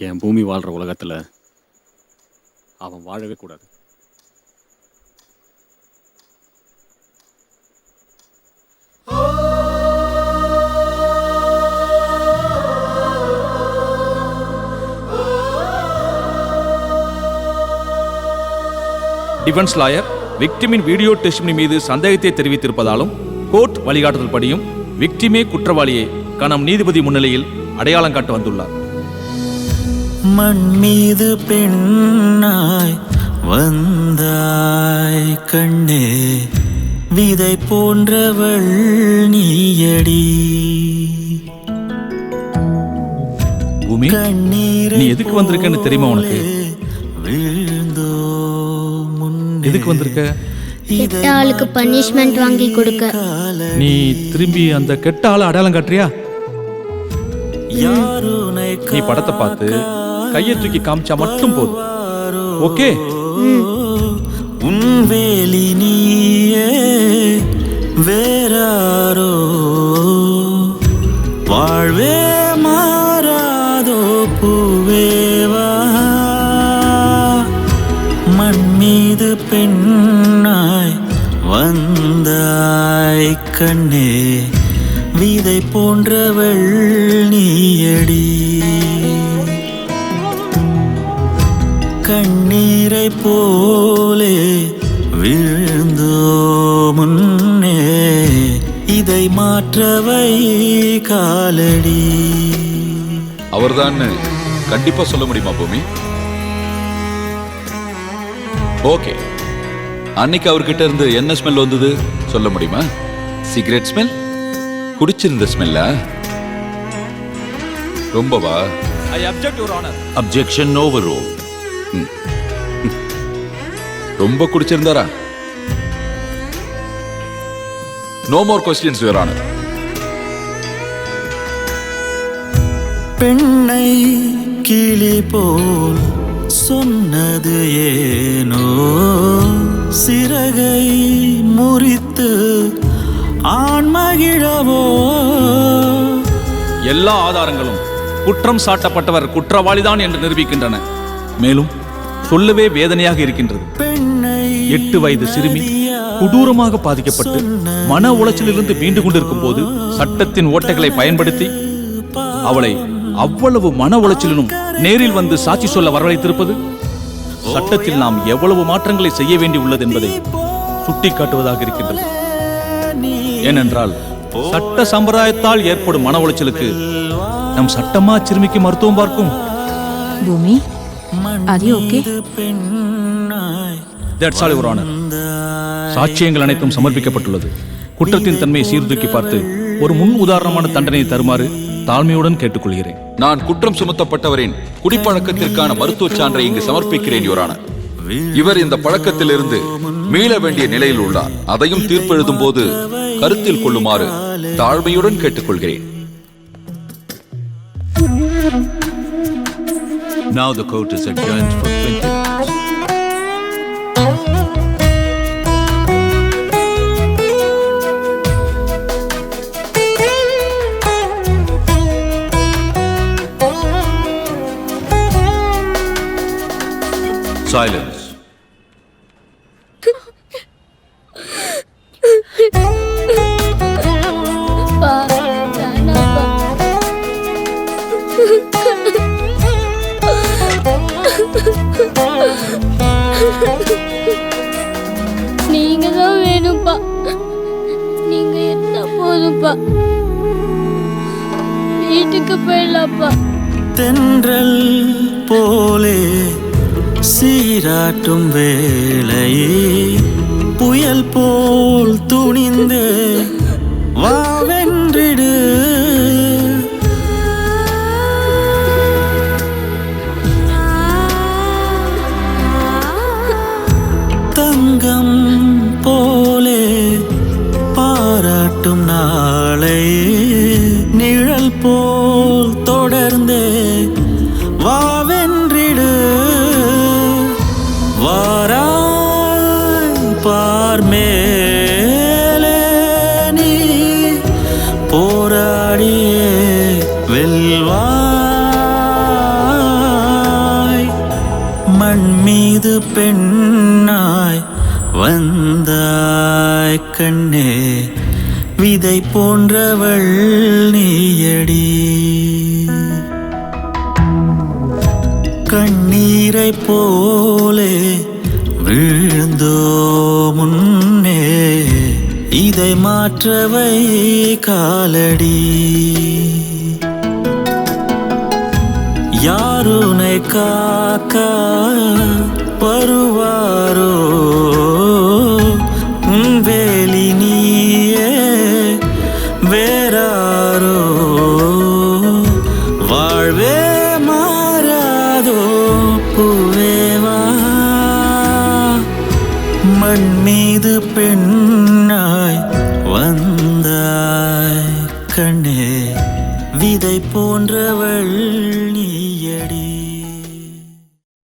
என் பூமி வாழ்கிற உலகத்தில் அவன் வாழவே கூடாது. டிஃபென்ஸ் லாயர் விக்டிமின் வீடியோ டெஸ்டிமனி மீது சந்தேகத்தை தெரிவித்திருப்பதாலும் கோர்ட் வழிகாட்டுதல் படியும் விக்டிமே குற்றவாளியை கனம் நீதிபதி முன்னிலையில் அடையாளம் காட்ட வந்துள்ளார். மண் மீது பெண்ணாய் வந்தாய் கண்ணே, விதை போன்றவள் நீயடி. பூமி, நீ எதுக்கு வந்திருக்கன்னு தெரியுமா உனக்கு? எதுக்கு வந்திருக்க? கெட்ட ஆளுக்கு பனிஷ்மெண்ட் வாங்கி கொடுக்க. நீ திரும்பி அந்த கெட்ட ஆளை அடையாளம் காட்டுறியா? நீ படத்தை பார்த்து கையை தூக்கி காமிச்சா மட்டும் போதும். ஓகே? உன் வேலி நீயே வேறாரோ, வாழ்வே மாறாதோ பூவேவா. மண் மீது பெண்ணாய் வந்தாய் கண்ணே, விதை போன்றவள் நீயடி. கண்ணீரை போலே விழுந்தோ முன்னே, இதை மாற்றவை காலடி. அவர்தான் கண்டிப்பா சொல்ல முடியுமா பூமி? ஓகே, அன்னைக்கு அவர்கிட்ட இருந்து என்ன ஸ்மெல் வந்தது சொல்ல முடியுமா? Cigarette smell? குடிச்சிருந்த ஸ்மெல்லா? ரொம்பவா? I object, Your Honor. Objection overruled. ரொம்ப குடிச்சிருந்தாரா? No more questions, Your Honor. பெண்ணை கிளி போல் சொன்னது ஏனோ, சிறகை முறித்து ஆண்மகிழவோ. எல்லா ஆதாரங்களும் குற்றம் சாட்டப்பட்டவர் குற்றவாளிதான் என்று நிரூபிக்கின்றன. மேலும் சொல்லவே வேதனையாக இருக்கின்றது. 8 வயது சிறுமி கொடூரமாக பாதிக்கப்பட்டு மன உளைச்சலிலிருந்து மீண்டு கொண்டிருக்கும் போது சட்டத்தின் ஓட்டைகளை பயன்படுத்தி அவளை அவ்வளவு மன உளைச்சலிலும் நேரில் வந்து சாட்சி சொல்ல வரவழைத்திருப்பது சட்டத்தில் நாம் எவ்வளவு மாற்றங்களை செய்ய வேண்டி உள்ளது என்பதை சுட்டிக்காட்டுவதாக இருக்கின்றது. ஏனென்றால் சட்ட சம்பிரதாயத்தால் ஏற்படும் மன உளைச்சலுக்கு நம் சட்டமா சிறுமிக்கு மருத்துவம் பார்க்கும். பூமி, அது okay? That's all your honour. சாட்சியங்கள் அனைத்தும் சமர்ப்பிக்கப்பட்டுள்ளது. குற்றத்தின் தன்மையை சீர்தூக்கி பார்த்து ஒரு முன் உதாரணமான தண்டனை தருமாறு தாழ்மையுடன் கேட்டுக்கொள்கிறேன். நான் குற்றம் சுமத்தப்பட்டவரின் குடிப்பழக்கத்திற்கான மருத்துவ சான்றை இங்கு சமர்ப்பிக்கிறேன், யுவர் ஆனர். இவர் இந்த பழக்கத்திலிருந்து மீள வேண்டிய நிலையில் உள்ளார். அதையும் தீர்ப்பு எழுதும் போது கருத்தில் கொள்ளுமாறு தாழ்மையுடன் கேட்டுக்கொள்கிறேன். Now the court is adjourned for 20 minutes. Silence. நீங்க தான் வேணும்பா, நீங்க என்ன போதும்பா, வீட்டுக்கு போயிடலாப்பா. தென்றல் போலே சீராட்டும் வேளையே, புயல் போல் துணிந்து வாவென்றிடு. தங்கம் போலே பாராட்டும் நாளை, நிழல் போல் தொடர்ந்து வாவென்றிடு. வாராய் பார்மேலே நீ மண் மீது பெண்ணாய் வந்தாய் கண்ணே, விதை போன்றவள் நீயடி. கண்ணீரை போலே விழுந்தோ முன்னே, இதை மாற்றவை காலடி. யாருனை காக்க வருவாரோ, உன் வேலி நீயே வேறாரோ, வாழ்வே மாறாதோ பூவேவா. மண் மீது பெண்ணாய் வந்தாய் கண்ணே, விதை போன்றவள்